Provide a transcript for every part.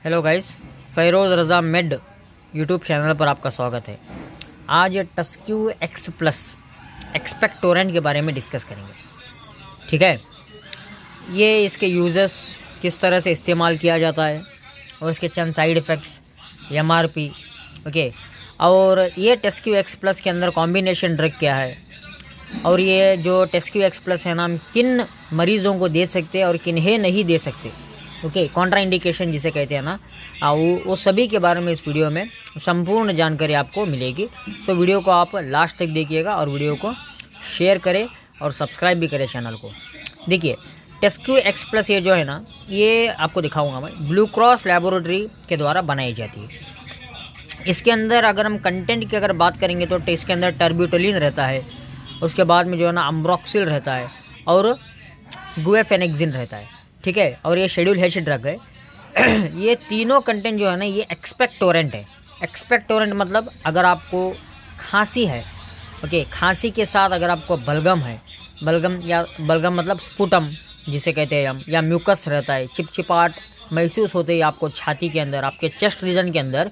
Hello guys, Feroz रज़ा made YouTube channel पर आपका स्वागत है। आज टस्क्यू एक्स प्लस एक्सपेक्टोरेंट के बारे में डिस्कस करेंगे। ठीक है, ये इसके यूज़र्स किस तरह से इस्तेमाल किया जाता है और इसके चंद साइड इफ़ेक्ट्स, एमआरपी, ओके, और ये टस्क्यू एक्स प्लस के अंदर कॉम्बिनेशन ड्रग क्या है, और ये जो टस्क्यू एक्स प्लस है ना, हम किन मरीज़ों को दे सकते हैं और किन्हें नहीं दे सकते। ओके, कॉन्ट्रा इंडिकेशन जिसे कहते हैं ना, वो सभी के बारे में इस वीडियो में संपूर्ण जानकारी आपको मिलेगी। सो वीडियो को आप लास्ट तक देखिएगा और वीडियो को शेयर करें और सब्सक्राइब भी करें चैनल को। देखिए, टस्क्यू एक्स प्लस ये जो है ना, ये आपको दिखाऊंगा मैं, ब्लू क्रॉस लैबोरेटरी के द्वारा बनाई जाती है। इसके अंदर अगर हम कंटेंट की अगर बात करेंगे तो इसके अंदर टर्ब्यूटलिन रहता है, उसके बाद में जो है ना अम्ब्रोक्सिल रहता है और गुएफेनेक्सिन रहता है। ठीक है, और ये शेड्यूल एच ड्रग है। ये तीनों कंटेंट जो है ना, ये एक्सपेक्टोरेंट है। एक्सपेक्टोरेंट मतलब अगर आपको खांसी है, ओके, खांसी के साथ अगर आपको बलगम है, बलगम मतलब स्पुटम जिसे कहते हैं हम, या म्यूकस रहता है, चिपचिपाहट महसूस होती है आपको छाती के अंदर, आपके चेस्ट रीजन के अंदर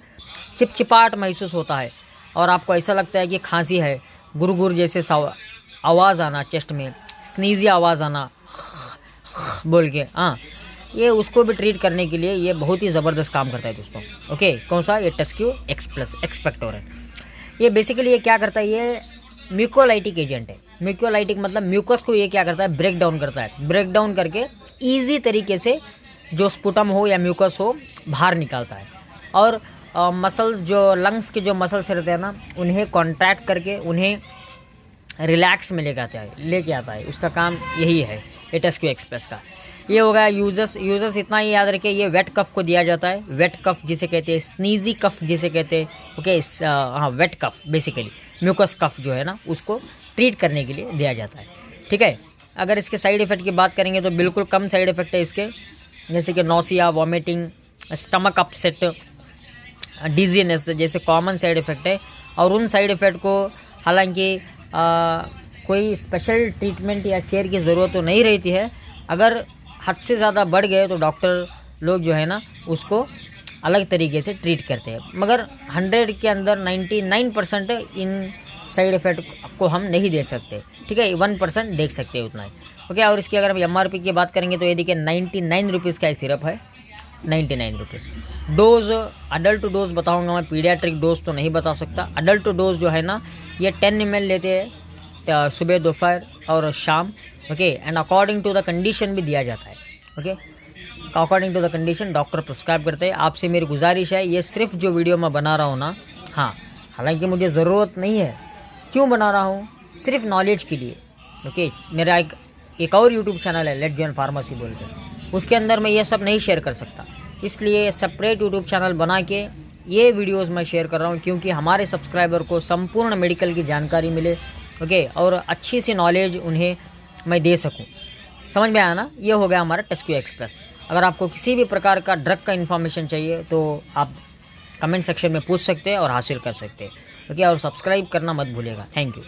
चिपचिपाहट महसूस होता है और आपको ऐसा लगता है कि खांसी है, गुरगुर जैसे आवाज़ आना चेस्ट में, स्नीजी आवाज़ आना बोल के, हाँ, ये उसको भी ट्रीट करने के लिए ये बहुत ही ज़बरदस्त काम करता है दोस्तों। ओके, कौन सा? ये टस्क्यू एक्स प्लस एक्सपेक्टोरेंट। ये बेसिकली ये क्या करता है, ये म्यूकोलाइटिक एजेंट है। म्यूकोलाइटिक मतलब म्यूकस को ये क्या करता है, ब्रेक डाउन करता है। ब्रेक डाउन करके ईजी तरीके से जो स्पुटम हो या म्यूकस हो बाहर निकालता है, और मसल्स जो लंग्स के जो मसल्स रहते हैं ना, उन्हें कॉन्ट्रैक्ट करके उन्हें रिलैक्स में लेके आता है। उसका काम यही है ये टस्क्यू एक्स प्लस का। ये हो गया यूजर्स इतना ही याद रखिए, ये वेट कफ को दिया जाता है। वेट कफ जिसे कहते हैं, स्नीजी कफ जिसे कहते हैं, ओके, हाँ, वेट कफ बेसिकली म्यूकस कफ जो है ना, उसको ट्रीट करने के लिए दिया जाता है। ठीक है, अगर इसके साइड इफ़ेक्ट की बात करेंगे तो बिल्कुल कम साइड इफ़ेक्ट है इसके, जैसे कि nausea, vomiting, stomach upset, dizziness जैसे कॉमन साइड इफ़ेक्ट है। और उन साइड इफ़ेक्ट को हालांकि कोई स्पेशल ट्रीटमेंट या केयर की ज़रूरत तो नहीं रहती है। अगर हद से ज़्यादा बढ़ गए तो डॉक्टर लोग जो है ना, उसको अलग तरीके से ट्रीट करते हैं, मगर 100 के अंदर 99% इन साइड इफ़ेक्ट को हम नहीं दे सकते। ठीक है, 1% देख सकते हैं, उतना ही। ओके, और इसकी अगर हम एमआरपी की बात करेंगे तो ये देखिए 99 रुपीज़ का सिरप है, 99 रुपीज़। डोज अडल्ट डोज बताऊंगा मैं, पीडियाट्रिक डोज तो नहीं बता सकता। अडल्ट डोज जो है ना, ये 10 ml लेते हैं सुबह, दोपहर और शाम। Okay, and according to the condition भी दिया जाता है। Okay, according to the condition doctor prescribe करते हैं। आपसे मेरी गुजारिश है, ये सिर्फ जो वीडियो मैं बना रहा हूँ ना, हाँ, हालांकि मुझे ज़रूरत नहीं है, क्यों बना रहा हूँ, सिर्फ नॉलेज के लिए। ओके, मेरा एक और यूट्यूब चैनल है, लेट्स जॉइन फार्मेसी बोल के, उसके अंदर मैं ये सब नहीं शेयर कर सकता, इसलिए सेपरेट यूट्यूब चैनल बना के ये वीडियोस मैं शेयर कर रहा हूँ, क्योंकि हमारे सब्सक्राइबर को संपूर्ण मेडिकल की जानकारी मिले। ओके, और अच्छी सी नॉलेज उन्हें मैं दे सकूँ। समझ में आया ना? ये हो गया हमारा टस्क्यू एक्स प्लस। अगर आपको किसी भी प्रकार का ड्रग का इन्फॉर्मेशन चाहिए तो आप कमेंट सेक्शन में पूछ सकते हैं और हासिल कर सकते हैं। ओके, और सब्सक्राइब करना मत भूलिएगा। Thank you.